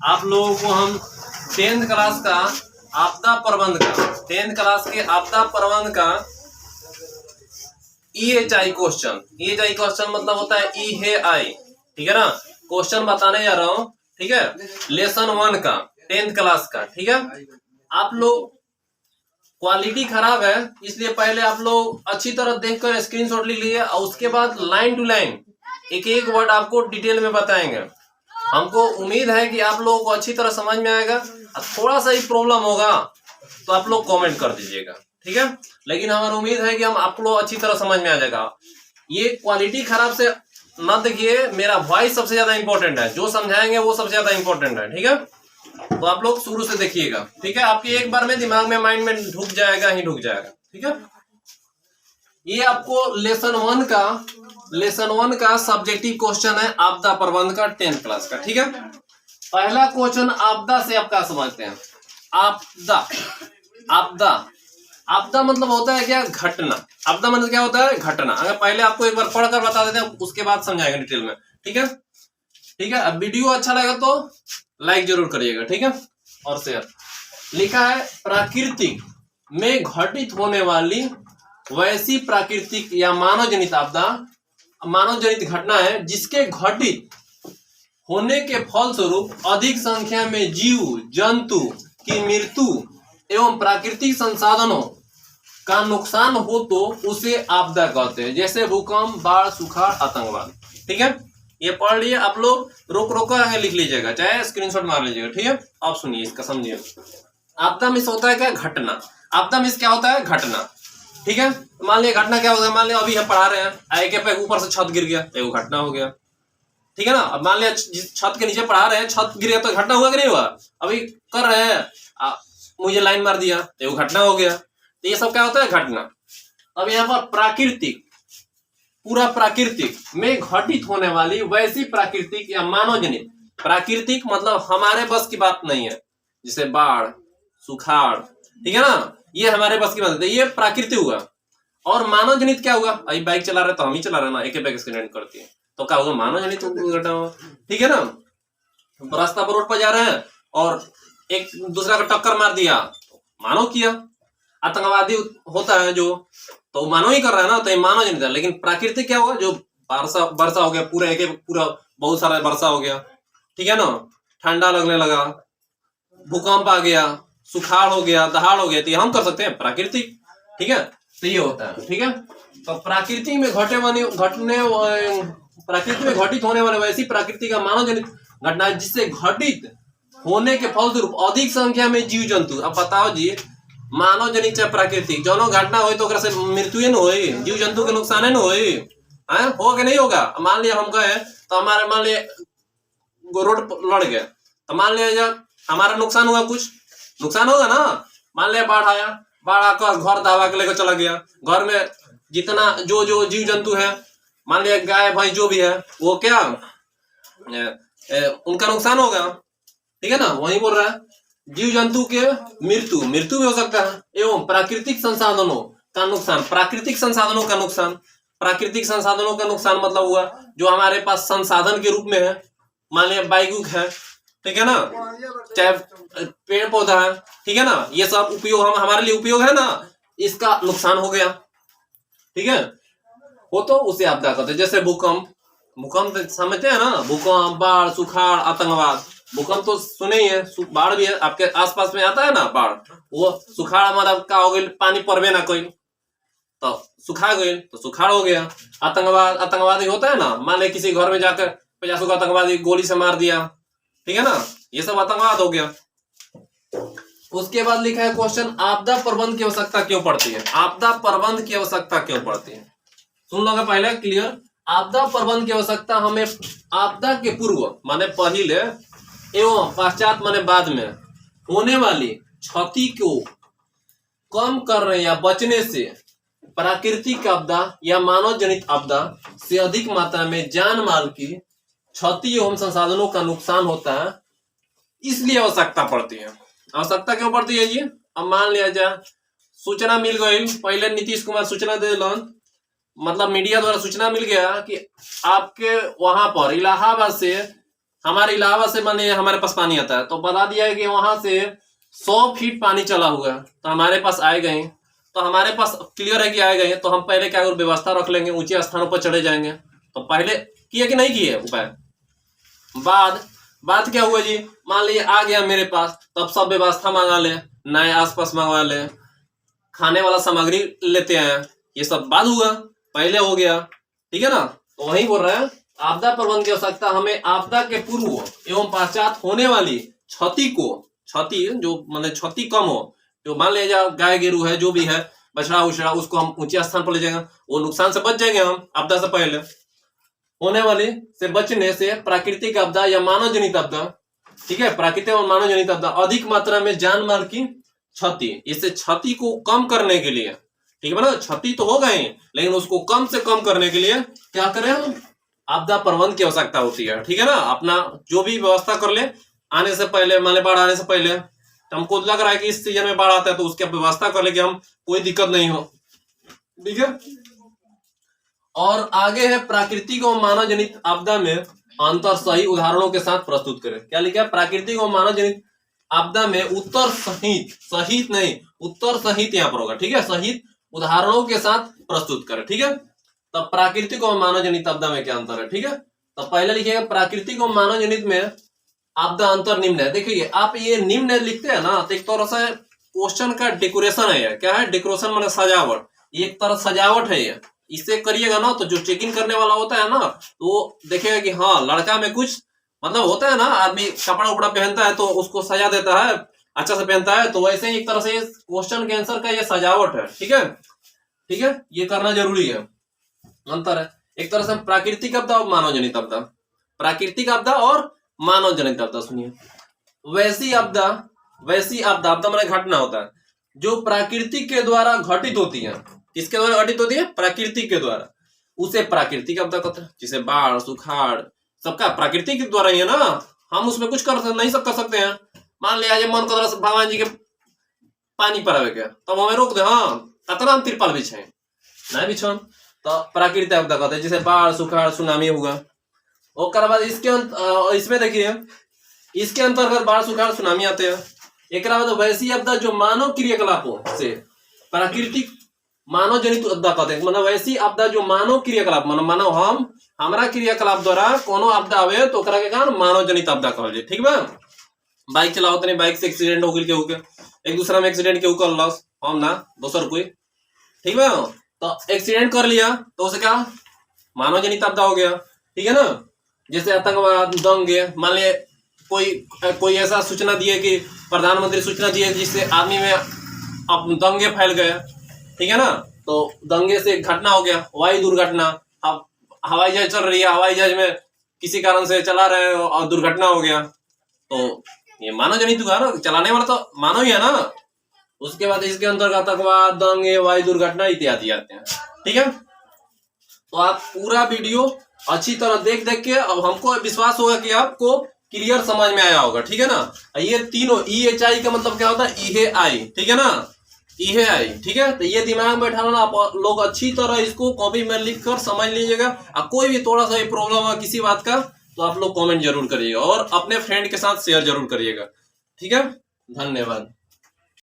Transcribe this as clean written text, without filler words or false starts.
आप लोगों को हम 10th क्लास का आपदा प्रबंध का 10th क्लास के आपदा प्रबंध का EHI क्वेश्चन मतलब होता है EHI, ठीक है ना। क्वेश्चन बताने जा रहा हूँ, ठीक है, लेसन 1 का 10th क्लास का, ठीक है। आप लोग क्वालिटी खराब है इसलिए पहले आप लोग अच्छी तरह देखकर स्क्रीनशॉट लिख लीजिए और उसके बाद लाइन टू लाइन एक एक वर्ड आपको डिटेल में बताएंगे। हमको उम्मीद है कि आप लोगों को अच्छी तरह समझ में आएगा। थोड़ा सा ही प्रॉब्लम होगा तो आप लोग कमेंट कर दीजिएगा, ठीक है। लेकिन हमारी उम्मीद है कि हम आप लोग अच्छी तरह समझ में आ जाएगा। ये क्वालिटी खराब से मत देखिए, मेरा वॉइस सबसे ज्यादा इंपॉर्टेंट है, जो समझाएंगे वो सबसे ज्यादा इंपॉर्टेंट है, ठीक है। तो आप लोग शुरू से देखिएगा, ठीक है। आपके एक बार में दिमाग में माइंड में ढुक जाएगा, ठीक है। ये आपको लेसन वन का सब्जेक्टिव क्वेश्चन है आपदा प्रबंध का 10th क्लास का, ठीक है। पहला क्वेश्चन आपदा से आप क्या समझते हैं? आपदा मतलब होता है क्या? घटना। आपदा मतलब क्या होता है? घटना। अगर पहले आपको एक बार पढ़कर बता देते हैं उसके बाद समझाएंगे डिटेल में, ठीक है। ठीक है, अब वीडियो अच्छा लगा तो लाइक जरूर करिएगा, ठीक है, और शेयर। लिखा है प्राकृतिक में घटित होने वाली वैसी प्राकृतिक या मानव जनित आपदा, मानव जनित घटना है जिसके घटित होने के फलस्वरूप अधिक संख्या में जीव जंतु की मृत्यु एवं प्राकृतिक संसाधनों का नुकसान हो तो उसे आपदा कहते हैं, जैसे भूकंप, बाढ़, सुखाड़, आतंकवाद, ठीक है। ये पढ़ लिए आप लोग, रोक कर लिख लीजिएगा, चाहे स्क्रीनशॉट मार लीजिएगा, ठीक है। आप सुनिए इसका, समझिए। आपदा मिस होता है क्या? घटना। आपदा मिस क्या होता है? घटना, ठीक है। मान लिया घटना क्या होता है, मान लिया अभी हम पढ़ा रहे हैं, एक पे ऊपर से छत गिर गया तो वो घटना हो गया, ठीक है ना। अब मान लिया जिस छत के नीचे पढ़ा रहे हैं, छत गिर गया तो घटना हुआ कि नहीं हुआ? अभी कर रहे हैं, मुझे लाइन मार दिया तो वो घटना हो गया। तो ये सब क्या होता है? घटना। अब यहाँ पर प्राकृतिक, पूरा प्राकृतिक में घटित होने वाली वैसी प्राकृतिक या मानव जनित, प्राकृतिक मतलब हमारे बस की बात नहीं है, जैसे बाढ़, सुखाड़, ठीक है ना, ये हमारे बस की बात है, ये प्राकृतिक हुआ। और मानव जनित क्या हुआ? अभी बाइक चला रहे तो हम ही चला रहे ना, एक एक्सीडेंट करती है तो क्या होगा? मानव जनित घटना हुआ, ठीक है ना। रास्ता पर रोड पर जा रहे हैं और एक दूसरा का टक्कर मार दिया, मानव किया। आतंकवादी होता है जो, तो मानव ही कर रहा है ना, तो ये मानव जनित है। लेकिन प्राकृतिक क्या होगा? जो वर्षा हो गया, पूरा बहुत सारा वर्षा हो गया, ठीक है ना, ठंडा लगने लगा, भूकंप आ गया, सुखाड़ हो गया, दहाड़ हो गया, तो ये हम कर सकते हैं प्राकृतिक, ठीक है। तो ये होता है, ठीक है। तो प्रकृति में घटित होने वाले वैसी प्रकृति का मानव जनित घटना जिससे घटित होने के फलस्वरूप अधिक संख्या में जीव जंतु। अब बताओ जी, मानव जनित चाहे प्राकृतिक दोनों घटना हो तो से मृत्यु न हो, जीव जंतु के नुकसान न हो कि नहीं होगा? मान लिया हम गए तो हमारे, मान लिया रोड लड़ गए तो मान लिया जब हमारा नुकसान हुआ, कुछ नुकसान होगा ना। मान लिया बाढ़ आया, बाढ़ आकर घर दबा के लेकर चला गया, घर में जितना जो जो जीव जंतु है, मान लिया गाय भैंस जो भी है, वो क्या उनका नुकसान होगा, ठीक है ना। वही बोल रहा है जीव जंतु के मृत्यु भी हो सकता है, एवं प्राकृतिक संसाधनों का नुकसान। प्राकृतिक संसाधनों का नुकसान मतलब हुआ जो हमारे पास संसाधन के रूप में है, मान लिया बाइक है, ठीक है ना, चाहे पेड़ पौधा है, ठीक है ना, ये सब उपयोग हम हमारे लिए उपयोग है ना, इसका नुकसान हो गया, ठीक है। वो तो उसे आपदा कहते हैं। जैसे भूकंप समझते हैं ना, भूकंप, बाढ़, सुखाड़, आतंकवाद। भूकंप तो सुने ही है, बाढ़ भी है, आपके आसपास में आता है ना बाढ़। वो सुखाड़ मतलब क्या हो गई? पानी पड़वे ना कोई तो सुखा गई तो सुखाड़ हो गया। आतंकवादी होता है ना, मान ले किसी घर में जाकर 50 का आतंकवादी गोली से मार दिया, ठीक है ना, ये सब आतंकवाद हो गया। उसके बाद लिखा है क्वेश्चन, आपदा प्रबंध की आवश्यकता क्यों पड़ती है? आपदा प्रबंध की आवश्यकता क्यों पड़ती है? सुन लोगे पहले क्लियर। आपदा प्रबंध की आवश्यकता हमें आपदा के पूर्व माने पहले एवं पश्चात माने बाद में होने वाली क्षति को कम करने या बचने से प्राकृतिक आपदा या मानव जनित आपदा से अधिक मात्रा में जान माल की क्षति एवं संसाधनों का नुकसान होता है, इसलिए आवश्यकता पड़ती है। आवश्यकता क्यों पड़ती है जी? अब मान लिया जाए सूचना मिल गई, पहले नीतीश कुमार सूचना दे दिलन, मतलब मीडिया द्वारा सूचना मिल गया कि आपके वहां पर इलाहाबाद से हमारे इलाहाबाद से माने हमारे पास पानी आता है, तो बता दिया है कि वहां से 100 फीट पानी चला हुआ है, तो हमारे पास आए गए, तो हमारे पास क्लियर है कि आए गए, तो हम पहले क्या व्यवस्था रख लेंगे, ऊंचे स्थानों पर चढ़े जाएंगे। तो पहले किए कि नहीं किए उपाय। बात क्या हुआ जी, मान लीजिए आ गया मेरे पास, तब सब व्यवस्था मंगा ले, नए आसपास मंगवा ले, खाने वाला सामग्री लेते हैं, ये सब बाद हुआ, पहले हो गया, ठीक है ना। तो वही बोल रहे हैं, आपदा प्रबंधन की आवश्यकता हमें आपदा के पूर्व एवं पश्चात होने वाली क्षति जो मतलब क्षति कम हो, जो मान लीजिए गाय गेरू है, जो भी है, बछड़ा उछड़ा, उसको हम ऊंचे स्थान पर ले जाएंगे, वो नुकसान से बच जाएंगे हम आपदा से पहले। होने वाली से बचने से प्राकृतिक आपदा या मानव जनित आपदा, ठीक है, प्राकृतिक और मानव जनित आपदा, अधिक मात्रा में जान माल की क्षति, इससे क्षति को कम करने के लिए, ठीक है ना, क्षति तो हो गए लेकिन उसको कम से कम करने के लिए क्या करें हम, आपदा प्रबंधन की आवश्यकता होती है, ठीक है ना। अपना जो भी व्यवस्था कर ले आने से पहले, मान बाढ़ आने से पहले, हमको लग रहा है कि इस सीजन में बाढ़ आता है, तो उसकी व्यवस्था कर ले कि हम कोई दिक्कत नहीं हो, ठीक है। और आगे है प्राकृतिक और मानव जनित आपदा में अंतर सही उदाहरणों के साथ प्रस्तुत करें। क्या लिखा है, प्राकृतिक और मानव जनित आपदा में उत्तर सहित नहीं, उत्तर सहित यहाँ पर होगा, ठीक है, सहित उदाहरणों के साथ प्रस्तुत करें, ठीक है। तब प्राकृतिक और मानव जनित आपदा में क्या अंतर है, ठीक है। तो पहले लिखिएगा प्राकृतिक और मानव जनित में आपदा अंतर निम्न है। देखिए आप ये निम्न लिखते हैं ना, तो एक तरह से क्वेश्चन का डेकोरेशन है, क्या है, डेकोरेशन माने सजावट, एक तरह सजावट है ये, इससे करिएगा ना, तो जो चेक इन करने वाला होता है ना, तो देखेगा कि हाँ लड़का में कुछ मतलब होता है ना, आदमी कपड़ा उपड़ा पहनता है तो उसको सजा देता है, अच्छा से पहनता है, तो वैसे ही एक तरह से क्वेश्चन के आंसर का ये सजावट है, ठीक है, ठीक है, ये करना जरूरी है। अंतर है एक तरह से प्राकृतिक आपदा और मानव जनित आपदा, प्राकृतिक आपदा और मानव जनित आपदा। सुनिए, वैसी आपदा आपदा माने घटना होता है जो प्राकृतिक के द्वारा घटित होती है, किसके द्वारा घटित होती है, प्राकृतिक के द्वारा, उसे प्राकृतिक आपदा कहते हैं। जैसे बाढ़ सुखाड़ सबका प्राकृतिक के द्वारा ही है ना, हम उसमें कुछ नहीं कर सकते हैं। मान लिया आज मन कर भगवान जी के पानी पड़ावे के, तब हमें रोक दे, हाँ कतना हम तिरपाल बिछाए, नहीं बिछन, तो प्राकृतिक आपदा कहते हैं। जैसे बाढ़ सुखाड़ सुनामी हुआ, और बाद इसमें देखिए इसके अंतर्गत बाढ़ सुखाड़ सुनामी आते हैं। एक बाद वैसी आपदा जो मानव क्रियाकलापों से, प्राकृतिक मानव जनित आपदा कहते हैं, मतलब वैसी आपदा जो मानव क्रियाकलाप मानव हमारा क्रियाकलाप द्वारा कोनो आपदा आवे तो ओकरा के कारण मानव जनित आपदा कहल जाए, ठीक बा। बाइक चलाओ तनी, बाइक से एक्सीडेंट हो गई केहू के, एक दूसरा में एक्सीडेंट केहू कर लस, हम ना दोसर कोई, ठीक बा, तो एक्सीडेंट कर लिया तो उसे क्या मानव जनित आपदा हो गया, ठीक है ना। जैसे आतंकवाद दंगे, मान लिया कोई ऐसा सूचना दिए कि प्रधानमंत्री सूचना दिए जिससे आदमी में अब दंगे फैल गए, ठीक है ना, तो दंगे से घटना हो गया, वायु दुर्घटना, अब हवाई जहाज चल रही है, हवाई जहाज में किसी कारण से चला रहे हैं और दुर्घटना हो गया, तो ये मानव जनित हुआ ना, चलाने वाला तो मानव ही है ना। उसके बाद इसके अंतर्गत आतंकवाद दंगे वायु दुर्घटना इत्यादि आते हैं, ठीक है। तो आप पूरा वीडियो अच्छी तरह देख के, अब हमको विश्वास होगा कि आपको क्लियर समझ में आया होगा, ठीक है ना। ये तीनों EHI का मतलब क्या होता है, इहे आई, ठीक है ना, इहे आई, ठीक है। तो ये दिमाग में बैठाना, आप लोग अच्छी तरह इसको कॉपी में लिख कर समझ लीजिएगा। कोई भी थोड़ा सा प्रॉब्लम है किसी बात का तो आप लोग कमेंट जरूर करिएगा और अपने फ्रेंड के साथ शेयर जरूर करिएगा, ठीक है। धन्यवाद।